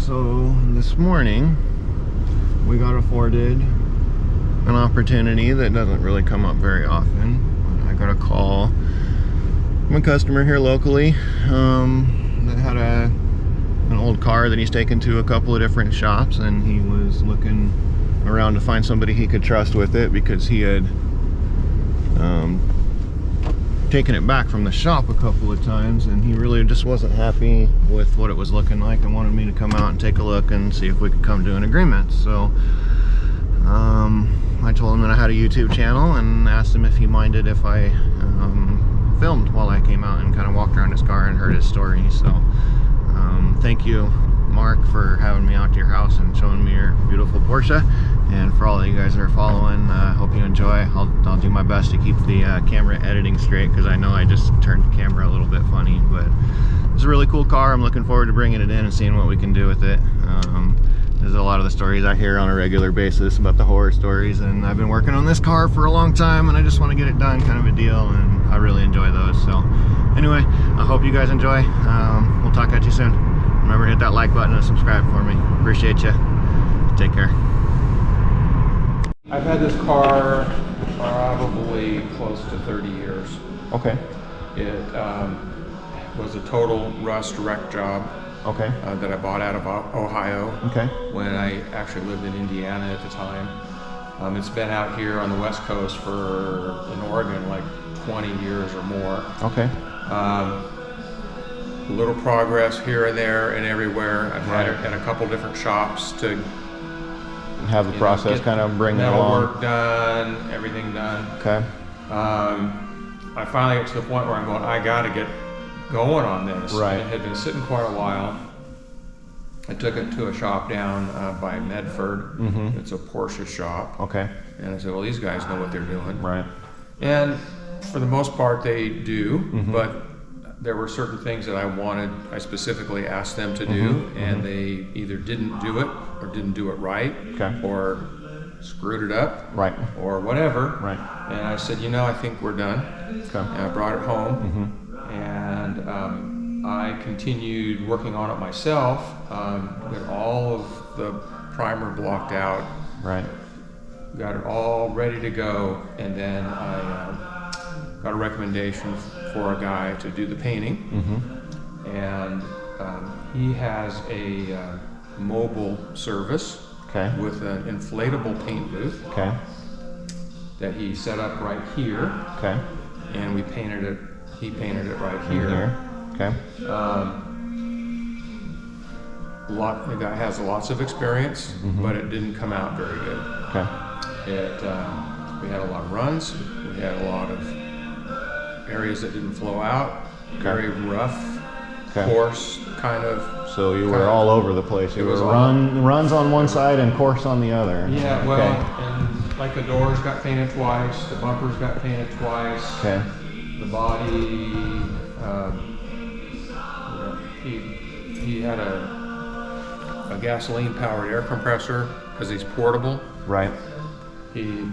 So this morning we got afforded an opportunity that doesn't really come up very often. I got a call from a customer here locally that had an old car that he's taken to a couple of different shops, and he was looking around to find somebody he could trust with it because he had taken it back from the shop a couple of times, and he really just wasn't happy with what it was looking like and wanted me to come out and take a look and see if we could come to an agreement. So I told him that I had a YouTube channel and asked him if he minded if I filmed while I came out and kind of walked around his car and heard his story. So thank you, Mark, for having me out to your house and showing me your beautiful Porsche. And for all of you guys that are following, hope you enjoy. I'll do my best to keep the camera editing straight, because I know I just turned the camera a little bit funny, but it's a really cool car. I'm looking forward to bringing it in and seeing what we can do with it. There's a lot of the stories I hear on a regular basis about the horror stories, and I've been working on this car for a long time, and I just want to get it done, kind of a deal, and I really enjoy those. So anyway, I hope you guys enjoy. We'll talk at you soon. Remember to hit that like button and subscribe for me. Appreciate you. Take care. I've had this car probably close to 30 years. Okay. It was a total rust wreck job. Okay. That I bought out of Ohio. Okay. When I actually lived in Indiana at the time. It's been out here on the West Coast in Oregon, like 20 years or more. Okay. Little progress here and there and everywhere. I've had it at a couple different shops to have the process kind of bring it along. Work done, everything done. Okay. I finally get to the point where I'm going, I got to get going on this. Right. It had been sitting quite a while. I took it to a shop down by Medford. Mm-hmm. It's a Porsche shop. Okay. And I said, well, these guys know what they're doing. Right. And for the most part, they do. Mm-hmm. But there were certain things that I specifically asked them to do, mm-hmm. and they either didn't do it or didn't do it right, okay. or screwed it up, right, or whatever. Right. And I said, I think we're done. Okay. And I brought it home, mm-hmm. and I continued working on it myself. Got all of the primer blocked out. Right. Got it all ready to go, and then I got a recommendation for a guy to do the painting, mm-hmm. and he has a mobile service, okay. with an inflatable paint booth, okay. that he set up right here, okay. and he painted it right here. Okay. The guy has lots of experience, mm-hmm. but it didn't come out very good. Okay. We had a lot of runs, we had a lot of areas that didn't flow out, okay. Very rough, okay. Coarse kind of. So you were all over the place. You were runs on one side and coarse on the other. Yeah, well, and like the doors got painted twice, the bumpers got painted twice. Okay. The body, he had a gasoline-powered air compressor because he's portable. Right. He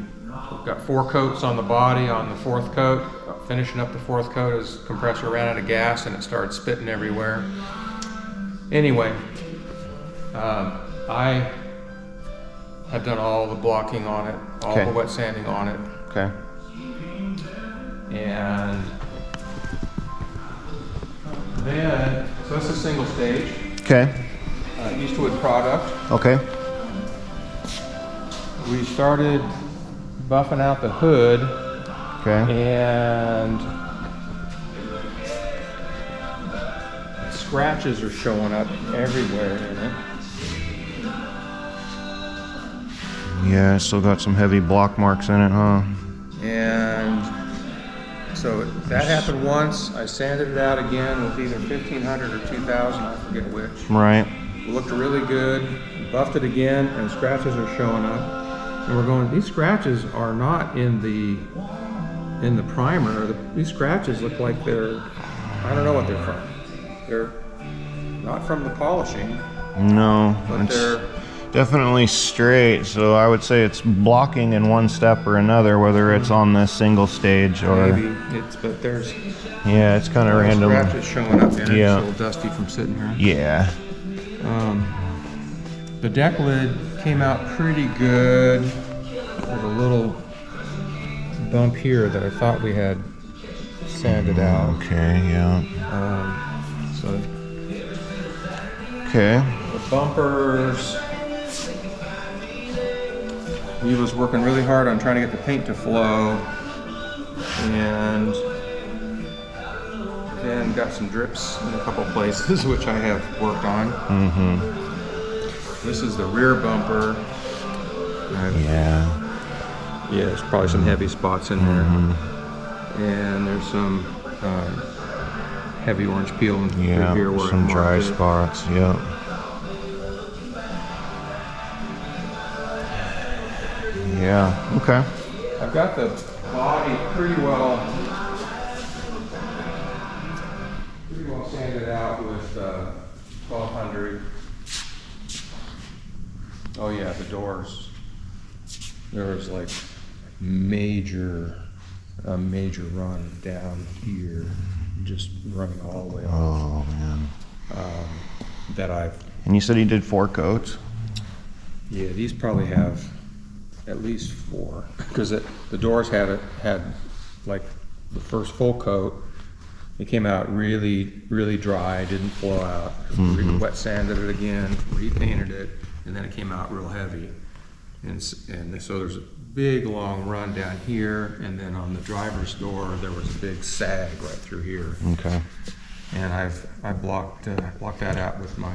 got 4 coats on the body. On the 4th coat, finishing up the 4th coat, his compressor ran out of gas and it started spitting everywhere. Anyway, I have done all the blocking on it, all the wet sanding on it. Okay. And then, so that's a single stage. Okay. Eastwood product. Okay. We started buffing out the hood. Okay. And scratches are showing up everywhere in it. Yeah, still got some heavy block marks in it, huh? And so that happened once. I sanded it out again with either 1500 or 2000, I forget which. Right. It looked really good. Buffed it again, and scratches are showing up. And we're going, these scratches are not in the primer. These scratches look like I don't know what they're from. They're not from the polishing. No, but they're definitely straight, so I would say it's blocking in one step or another, whether it's on this single stage or maybe but there's it's kind of random. Scratches showing up in it. Yeah, it's a little dusty from sitting here. Yeah. The deck lid came out pretty good. There's a little bump here that I thought we had sanded out. Okay, yeah. So Okay. the bumpers, he was working really hard on trying to get the paint to flow, and then got some drips in a couple places, which I have worked on. This is the rear bumper. Yeah. Yeah, there's probably some heavy spots in there. And there's some heavy orange peel in Yeah, here where some I dry marked it. spots, yeah. Yeah, okay. I've got the body pretty well sanded out with 1200. Oh yeah, the doors. There was like a major run down here, just running all the way off. Oh, man. That I've, And you said he did 4 coats? yeah, these probably have at least 4, because the doors had like the first full coat. It came out really, really dry, didn't flow out. Wet sanded it again, repainted it, and then it came out real heavy. And so there's a big long run down here, and then on the driver's door there was a big sag right through here. Okay. And I blocked that out with my.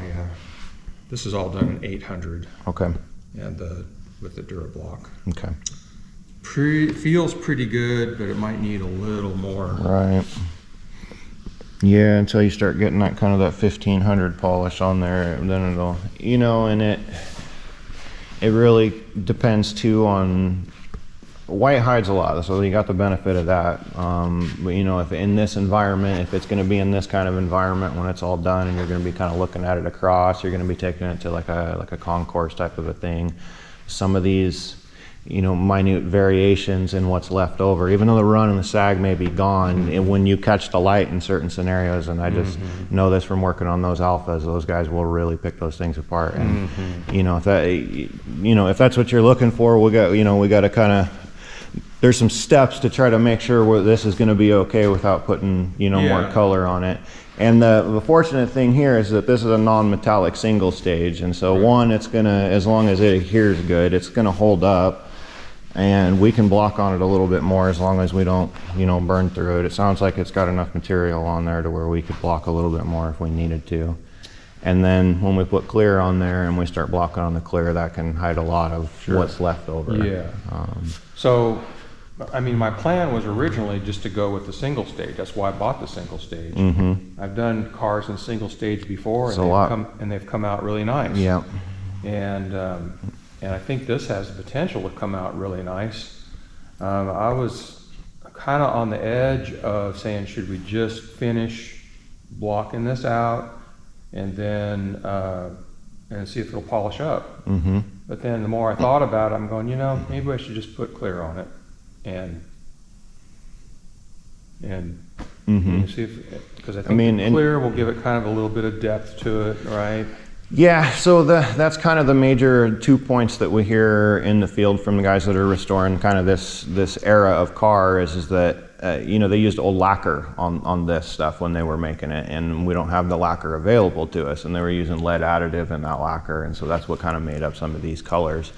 This is all done in 800. Okay. And with the Durablock. Okay. Feels pretty good, but it might need a little more. Right. Yeah, until you start getting that kind of that 1500 polish on there, then it'll, and it really depends too on, white hides a lot, so you got the benefit of that. But if in this environment, if it's going to be in this kind of environment when it's all done, and you're going to be kind of looking at it across, you're going to be taking it to like a concourse type of a thing. Some of these, minute variations in what's left over, even though the run and the sag may be gone, and when you catch the light in certain scenarios, and I just know this from working on those alphas, those guys will really pick those things apart. And if that's what you're looking for, we got to kind of, there's some steps to try to make sure this is going to be okay without putting more color on it. And the fortunate thing here is that this is a non-metallic single stage, and so one, it's gonna, as long as it adheres good, it's gonna hold up, and we can block on it a little bit more as long as we don't burn through it. It sounds like it's got enough material on there to where we could block a little bit more if we needed to. And then when we put clear on there and we start blocking on the clear, that can hide a lot of what's left over. Yeah. So, I mean, my plan was originally just to go with the single stage. That's why I bought the single stage. I've done cars in single stage before, and they've come out really nice. Yeah. And I think this has the potential to come out really nice. I was kind of on the edge of saying, should we just finish blocking this out and then and see if it'll polish up? But then the more I thought about it, I'm going, maybe I should just put clear on it and see if, because I think the clear will give it kind of a little bit of depth to it, right? Yeah, so that's kind of the major 2 points that we hear in the field from the guys that are restoring kind of this era of car is that they used old lacquer on this stuff when they were making it, and we don't have the lacquer available to us, and they were using lead additive in that lacquer, and so that's what kind of made up some of these colors.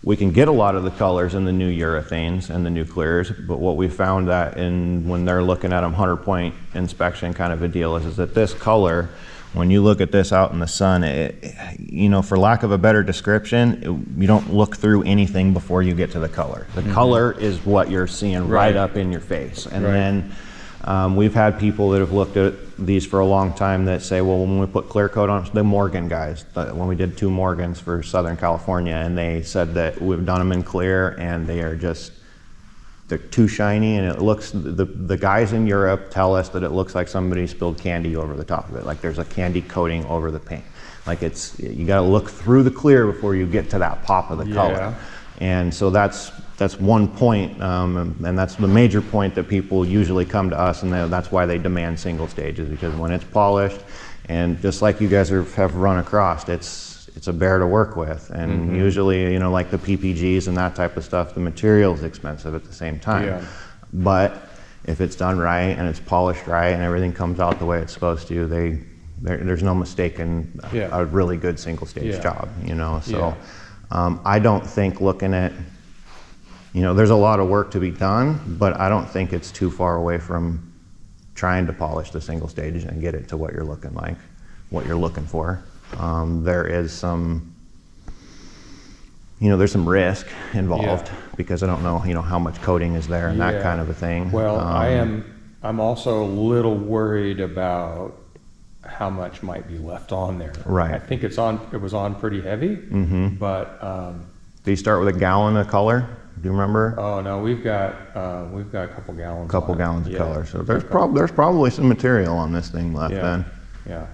We can get a lot of the colors in the new urethanes and the new clears, but what we found that when they're looking at them 100-point inspection kind of a deal is that this color, when you look at this out in the sun, for lack of a better description, you don't look through anything before you get to the color. The color is what you're seeing right up in your face. And then we've had people that have looked at these for a long time that say, well, when we put clear coat on, the Morgan guys, when we did 2 Morgans for Southern California, and they said that we've done them in clear and they're too shiny, and it looks, the guys in Europe tell us that it looks like somebody spilled candy over the top of it, like there's a candy coating over the paint. Like you gotta look through the clear before you get to that pop of the color. And so that's one point, and that's the major point that people usually come to us, and that's why they demand single stages, because when it's polished, and just like you guys have run across, it's it's a bear to work with. And usually, you know, like the PPGs and that type of stuff, the material is expensive at the same time. Yeah. But if it's done right and it's polished right and everything comes out the way it's supposed to, there's no mistaking a really good single stage job, you know. So I don't think looking at, you know, there's a lot of work to be done, but I don't think it's too far away from trying to polish the single stage and get it to what you're looking like, what you're looking for. There is some, you know, there's some risk involved because I don't know, you know, how much coating is there and that kind of a thing. Well, I'm also a little worried about how much might be left on there. Right. I think it was on pretty heavy, but. Do you start with a gallon of color? Do you remember? Oh no, we've got a couple gallons. Couple gallons of color. So there's probably some material on this thing left then. Yeah.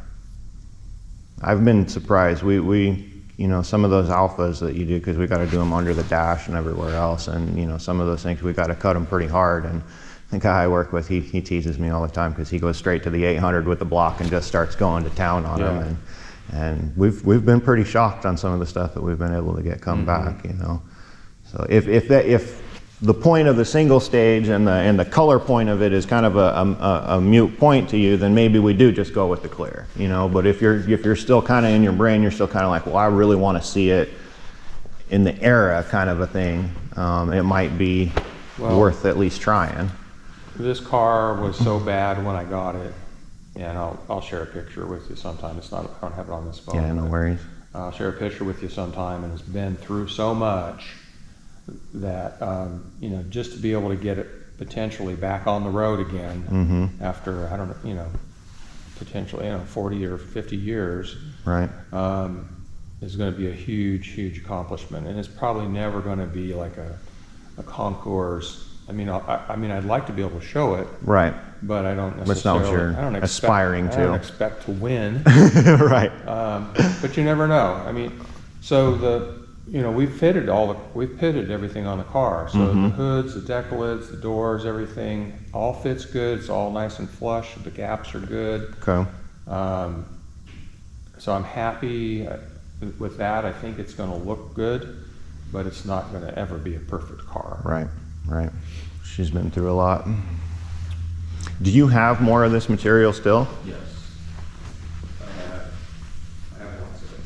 I've been surprised. We you know, some of those alphas that you do, because we got to do them under the dash and everywhere else, and you know, some of those things we got to cut them pretty hard. And the guy I work with, he teases me all the time because he goes straight to the 800 with the block and just starts going to town on them. And we've been pretty shocked on some of the stuff that we've been able to get come back, you know. So if the point of the single stage and the color point of it is kind of a mute point to you, then maybe we do just go with the clear, you know. But if you're still kind of in your brain, you're still kind of like, well, I really want to see it in the era kind of a thing. It might be worth at least trying. This car was so bad when I got it, and I'll share a picture with you sometime. I don't have it on this phone. Yeah, no worries. I'll share a picture with you sometime, and it's been through so much that you know, just to be able to get it potentially back on the road again after, I don't know, you know, potentially, you know, 40 or 50 years, right, is going to be a huge accomplishment, and it's probably never going to be like a concours. I mean, I'd like to be able to show it, right, but I don't necessarily. That's not what you're aspiring to. I don't expect to win, right. But you never know. I mean, so you know, we've pitted everything on the car. So the hoods, the deck lids, the doors, everything all fits good. It's all nice and flush. The gaps are good. Okay. So I'm happy with that. I think it's going to look good, but it's not going to ever be a perfect car. Right. Right. She's been through a lot. Do you have more of this material still? Yes. I have lots of it.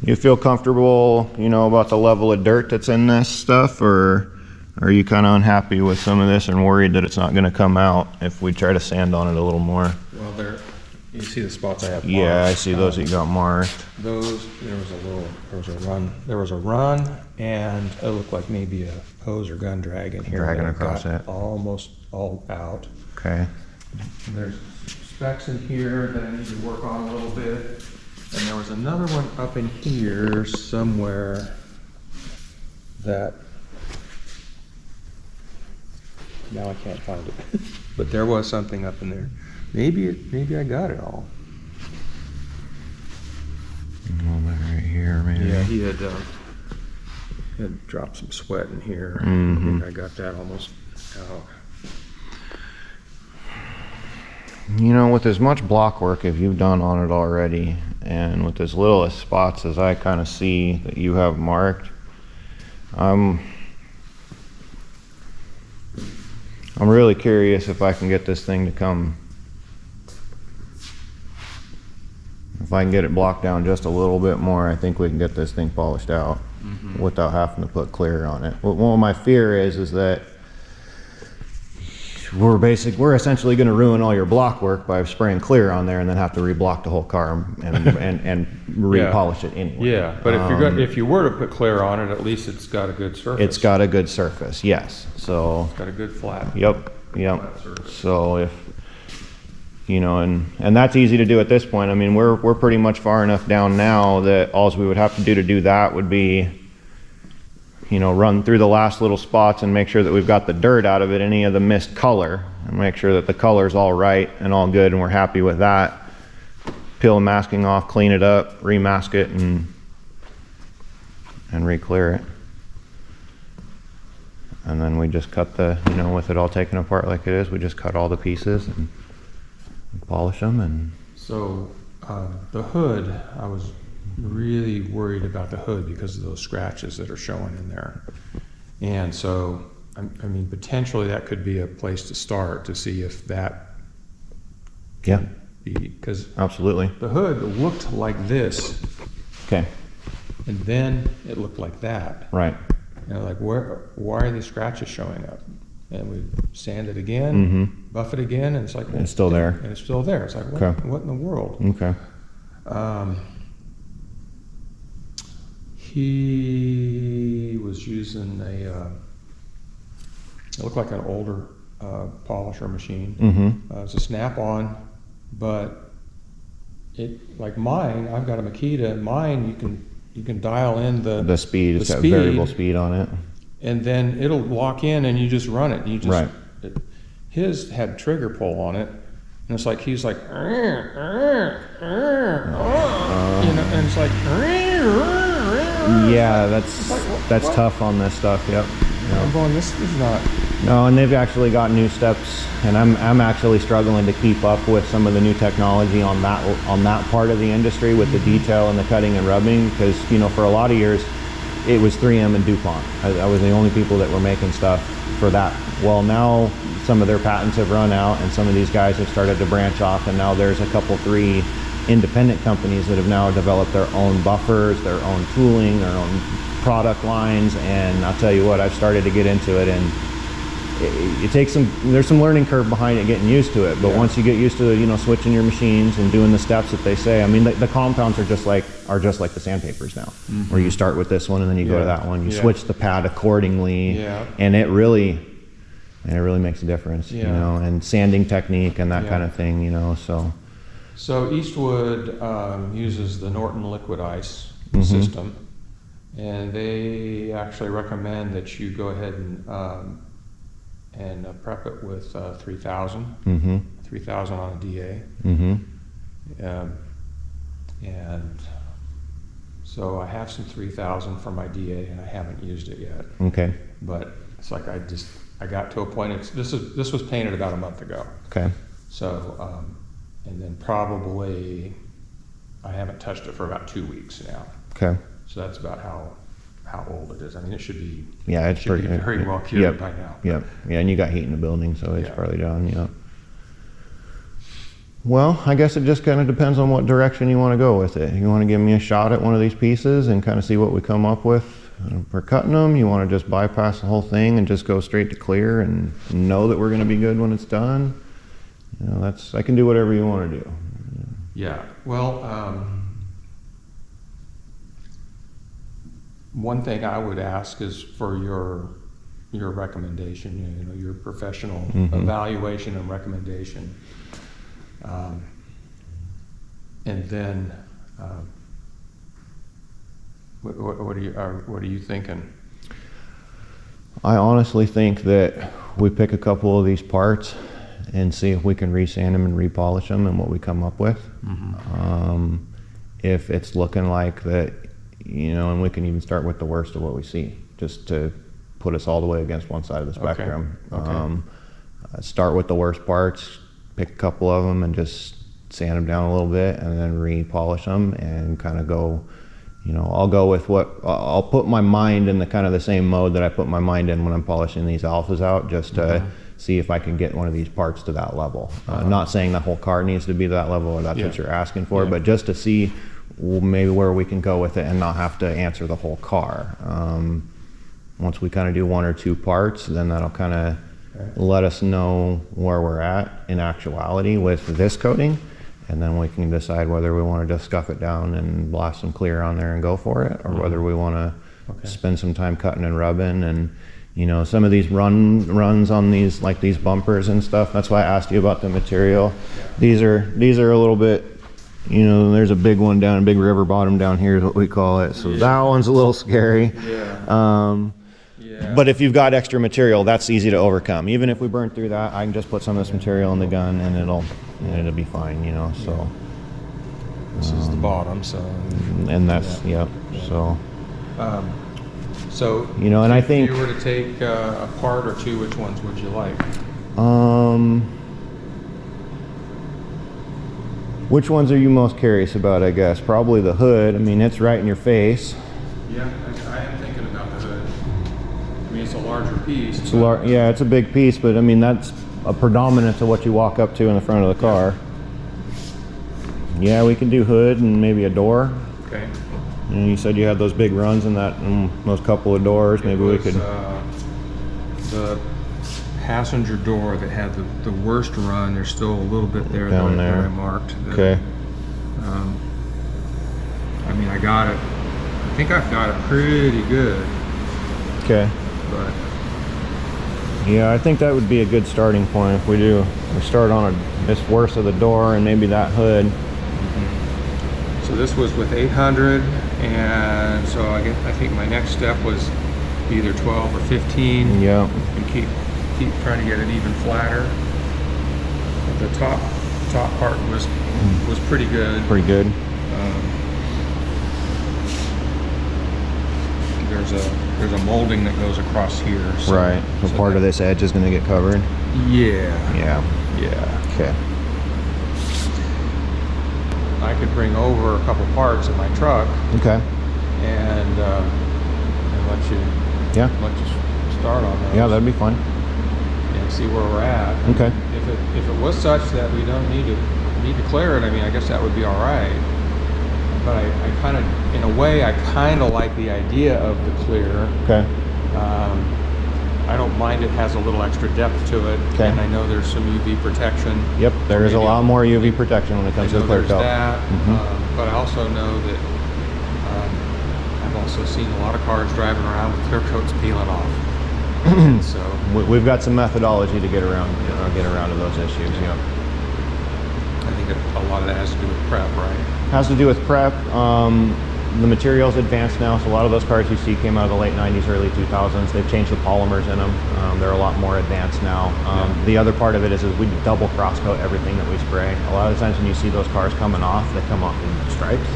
You feel comfortable, you know, about the level of dirt that's in this stuff, or are you kind of unhappy with some of this and worried that it's not going to come out if we try to sand on it a little more? Well, you see the spots I have marked. Yeah, I see those that you got marked. Those, there was a run, and it looked like maybe a hose or gun drag in here. Dragging across it. Almost all out. Okay. There's specks in here that I need to work on a little bit. And there was another one up in here somewhere that, now I can't find it. But there was something up in there. Maybe I got it all. Right here, maybe. Yeah, he had dropped some sweat in here. I think I got that almost out. You know, with as much block work as you've done on it already, and with as little as spots as I kind of see that you have marked, I'm really curious if I can get this thing to come, if I can get it blocked down just a little bit more. I think we can get this thing polished out without having to put clear on it. Well, my fear is that we're essentially going to ruin all your block work by spraying clear on there and then have to reblock the whole car and repolish it anyway. Yeah, but if you were to put clear on it, at least it's got a good surface. It's got a good surface, yes. So it's got a good flat. Yep. Flat surface. So if you know, and that's easy to do at this point. I mean, we're pretty much far enough down now that all we would have to do that would be, you know, run through the last little spots and make sure that we've got the dirt out of it, any of the missed color, and make sure that the color's all right and all good and we're happy with that. peel the masking off, clean it up, remask it, and re-clear it. And then we just cut the, you know, with it all taken apart like it is, we just cut all the pieces and polish them. And So the hood, I was really worried about the hood because of those scratches that are showing in there. And so, I mean, potentially that could be a place to start to see if that, yeah, because absolutely. the hood looked like this, Okay. and then it looked like that. Right. You know, like why are these scratches showing up? And we sand it again, buff it again, and it's like, well, It's still there. and it's still there. It's like, what in the world? Okay. He was using it looked like an older polisher machine. It was a snap-on, but it, like mine, I've got a Makita. Mine, you can dial in The speed, it's got variable speed on it. and then it'll lock in, and you just run it. You just Right. His had trigger pull on it, and it's like he's like, you know, and it's like, Yeah, that's tough on this stuff. Yep. I'm going, this is not. No, and they've actually got new steps, and I'm actually struggling to keep up with some of the new technology on that part of the industry with the detail and the cutting and rubbing, because, you know, for a lot of years it was 3M and DuPont. I was the only people that were making stuff for that. Well, now some of their patents have run out, and some of these guys have started to branch off, and now there's a couple, 3 independent companies that have now developed their own buffers, their own tooling, their own product lines. And I'll tell you what, I've started to get into it, and it takes there's some learning curve behind it, getting used to it. But once you get used to, you know, switching your machines and doing the steps that they say, I mean, the compounds are just like the sandpapers now, where you start with this one and then you go to that one, you switch the pad accordingly, and it really makes a difference, you know, and sanding technique and that kind of thing, you know. So Eastwood uses the Norton liquid ice system, and they actually recommend that you go ahead and prep it with 3,000, 3,000 on a DA. And so I have some 3,000 for my DA, and I haven't used it yet. Okay. But it's like I got to a point. This was painted about a month ago. Okay. So and then probably I haven't touched it for about 2 weeks now. Okay. So that's about how old it is. I mean, it should be. Yeah, it's should be very well cured by now. Yep. Yeah, and you got heat in the building, so it's probably done. Yeah. Well, I guess it just kind of depends on what direction you want to go with it. You want to give me a shot at one of these pieces and kind of see what we come up with for cutting them. You want to just bypass the whole thing and just go straight to clear and know that we're going to be good when it's done. You know, I can do whatever you want to do. Yeah. Well, one thing I would ask is for your recommendation. You know, your professional evaluation and recommendation. And then, what are you thinking? I honestly think that we pick a couple of these parts and see if we can resand them and repolish them and what we come up with. If it's looking like that, you know, and we can even start with the worst of what we see, just to put us all the way against one side of the spectrum. Start with the worst parts, pick a couple of them and just sand them down a little bit and then repolish them and kind of go, you know, I'll go with I'll put my mind in the kind of the same mode that I put my mind in when I'm polishing these alphas out, just to see if I can get one of these parts to that level. Not saying the whole car needs to be to that level or that's what you're asking for, but just to see maybe where we can go with it and not have to answer the whole car. Once we kind of do 1 or 2 parts, then that'll kind of let us know where we're at in actuality with this coating, and then we can decide whether we want to just scuff it down and blast some clear on there and go for it, or whether we want to spend some time cutting and rubbing. And you know, some of these runs on these, like these bumpers and stuff, that's why I asked you about the material. These are a little bit, you know, there's a big one down, a big river bottom down here is what we call it, so that one's a little scary. But if you've got extra material, that's easy to overcome. Even if we burn through that, I can just put some of this material in the gun and it'll be fine, you know. So This is the bottom, so. And that's, yep, so. So, you know, and I think if you were to take a part or two, which ones would you like? Which ones are you most curious about, I guess? Probably the hood. I mean, it's right in your face. Yeah, I am thinking about the hood. I mean, it's a larger piece. It's yeah, it's a big piece, but I mean, that's a predominance of what you walk up to in the front of the car. Yeah, we can do hood and maybe a door. Okay. And you said you had those big runs in that, those couple of doors. Maybe we could. The passenger door that had the worst run. There's still a little bit there down that there. I marked. Okay. I mean, I got it. I think I've got it pretty good. Okay. But yeah, I think that would be a good starting point if we start on this worst of the door and maybe that hood. So this was with 800, and so I think my next step was either 12 or 15. Yeah. And keep trying to get it even flatter. But the top part was pretty good. Pretty good. There's a molding that goes across here. So, right. So part of this edge is going to get covered. Yeah. Yeah. Yeah. Okay. I could bring over a couple parts in my truck. Okay. And let you start on those. Yeah, that'd be fun. And see where we're at. Okay. If it was such that we don't need to clear it, I mean, I guess that would be all right. But I kind of, in a way, I kind of like the idea of the clear. Okay. I don't mind it has a little extra depth to it. Okay. And I know there's some UV protection. Yep, there is a lot more UV protection when it comes to the clear coat. That, but I also know that I've also seen a lot of cars driving around with clear coats peeling off. So we've got some methodology to get around to those issues. Yeah. I think a lot of that has to do with prep, right? Has to do with prep. The material's advanced now, so a lot of those cars you see came out of the late 90s, early 2000s. They've changed the polymers in them. They're a lot more advanced now. The other part of it is we double cross coat everything that we spray. A lot of the times when you see those cars coming off, they come off in stripes.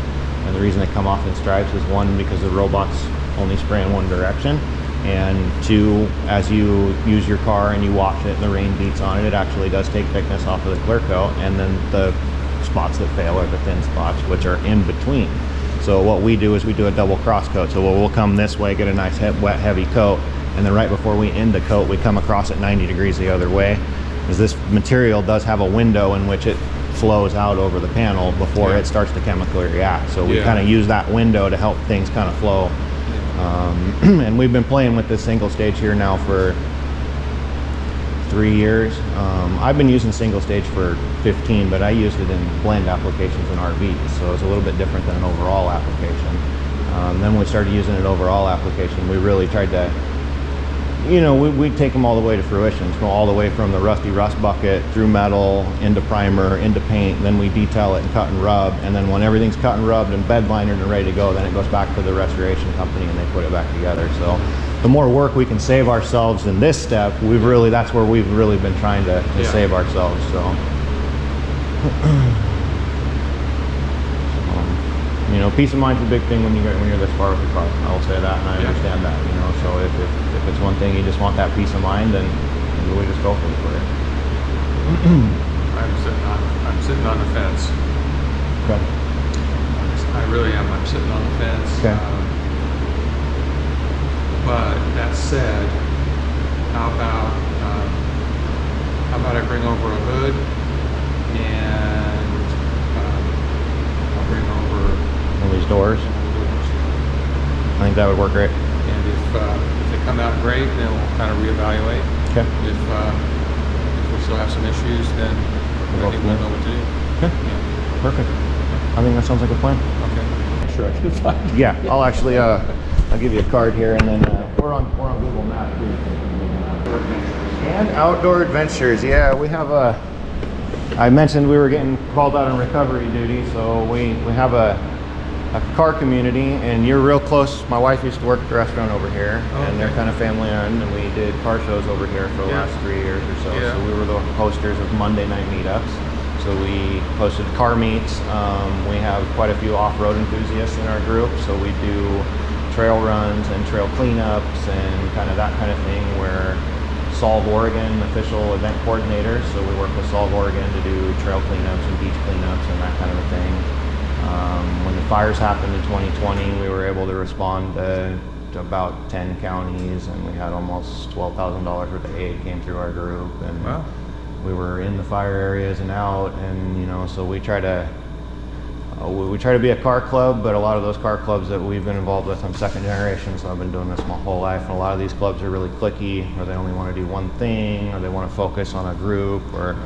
And the reason they come off in stripes is one, because the robots only spray in one direction. And two, as you use your car and you wash it and the rain beats on it, it actually does take thickness off of the clear coat. And then the spots that fail are the thin spots, which are in between. So what we do is we do a double cross coat. So we'll come this way, get a nice wet, heavy coat, and then right before we end the coat, we come across at 90 degrees the other way. Because this material does have a window in which it flows out over the panel before it starts to chemically react. So we kind of use that window to help things kind of flow. And we've been playing with this single stage here now for 3 years. I've been using single stage for 15, but I used it in blend applications in RVs, so it's a little bit different than an overall application. Then when we started using an overall application, we really tried to, we take them all the way to fruition, so all the way from the rusty rust bucket through metal, into primer, into paint, then we detail it and cut and rub, and then when everything's cut and rubbed and bed linered and ready to go, then it goes back to the restoration company and they put it back together. So the more work we can save ourselves in this step, that's where we've really been trying to save ourselves. So, peace of mind's a big thing when you're this far with the car. I will say that, and I understand that. So if it's one thing you just want that peace of mind, then maybe we just go for it. I'm sitting on the fence. Okay. I really am. I'm sitting on the fence. Okay. But that said, how about I bring over a hood and I'll bring over One of these doors. I think that would work great. And if they come out great, then we'll kind of reevaluate. Okay. If we still have some issues, then I think we'll know what to do. Okay. Yeah. Perfect. I think that sounds like a plan. Okay. Sure, I can find it. Yeah, I'll actually I'll give you a card here, and then we're on Google Maps too. And outdoor adventures. Yeah, we have I mentioned we were getting called out on recovery duty, so we have a car community, and you're real close. My wife used to work at the restaurant over here, and they're kind of family owned, and we did car shows over here for the last 3 years or so. So we were the hosters of Monday night meetups. So we hosted car meets. We have quite a few off-road enthusiasts in our group, so we do trail runs and trail cleanups and kind of that kind of thing, where Solve Oregon, official event coordinator, so we work with Solve Oregon to do trail cleanups and beach cleanups and that kind of a thing. When the fires happened in 2020, we were able to respond to about 10 counties, and we had almost $12,000 worth of aid came through our group. And Wow. we were in the fire areas and out, and so we try to be a car club, but a lot of those car clubs that we've been involved with, I'm second generation, so I've been doing this my whole life, and a lot of these clubs are really cliquey, or they only want to do one thing, or they want to focus on a group, or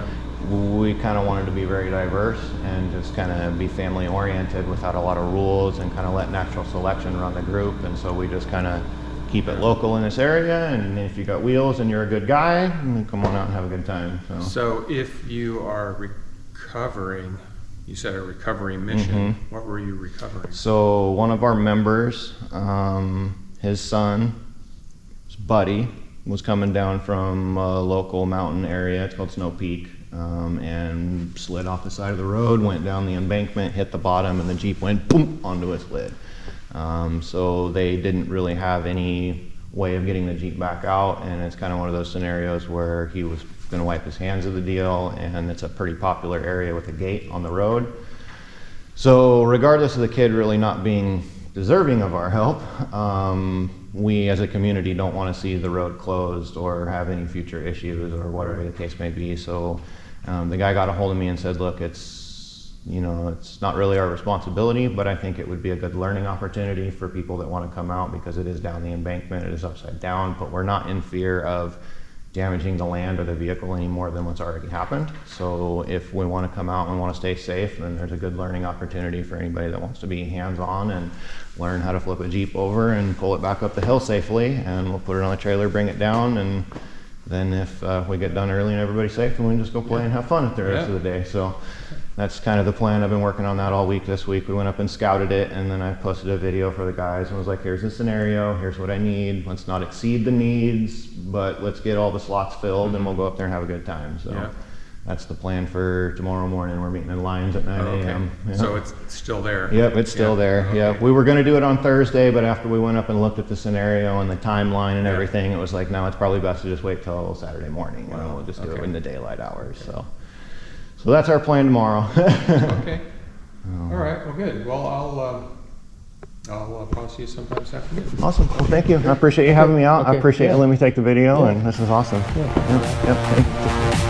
we kind of wanted to be very diverse and just kind of be family oriented without a lot of rules, and kind of let natural selection run the group. And so we just kind of keep it local in this area, and if you got wheels and you're a good guy, come on out and have a good time. So if you are recovering, you said a recovery mission, what were you recovering? So one of our members, his son, his buddy, was coming down from a local mountain area, it's called Snow Peak, and slid off the side of the road, went down the embankment, hit the bottom, and the Jeep went boom onto his lid. So they didn't really have any way of getting the Jeep back out, and it's kind of one of those scenarios where he was going to wipe his hands of the deal, and it's a pretty popular area with a gate on the road. So regardless of the kid really not being deserving of our help, we as a community don't want to see the road closed or have any future issues or whatever the case may be. So the guy got a hold of me and said, look, it's not really our responsibility, but I think it would be a good learning opportunity for people that want to come out, because it is down the embankment, it is upside down, but we're not in fear of damaging the land or the vehicle any more than what's already happened. So if we want to come out and want to stay safe, then there's a good learning opportunity for anybody that wants to be hands-on and learn how to flip a Jeep over and pull it back up the hill safely, and we'll put it on a trailer, bring it down, and then if we get done early and everybody's safe, then we can just go play and have fun at the rest of the day. So that's kind of the plan. I've been working on that all week this week. We went up and scouted it, and then I posted a video for the guys and was like, here's the scenario, here's what I need. Let's not exceed the needs, but let's get all the slots filled, and we'll go up there and have a good time. So that's the plan for tomorrow morning. We're meeting in Lions at 9 a.m. Yeah. So it's still there? Yep, it's still there. Okay. Yeah, we were going to do it on Thursday, but after we went up and looked at the scenario and the timeline and everything, it was like, no, it's probably best to just wait till Saturday morning, and we'll just do it in the daylight hours. So that's our plan tomorrow. Okay. All right. Well, good. Well, I'll probably see you sometime this afternoon. Awesome. Well, thank you. I appreciate you having me out. I appreciate you letting me take the video, and this is awesome.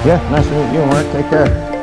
Yeah, nice to meet you, Mark. Take care.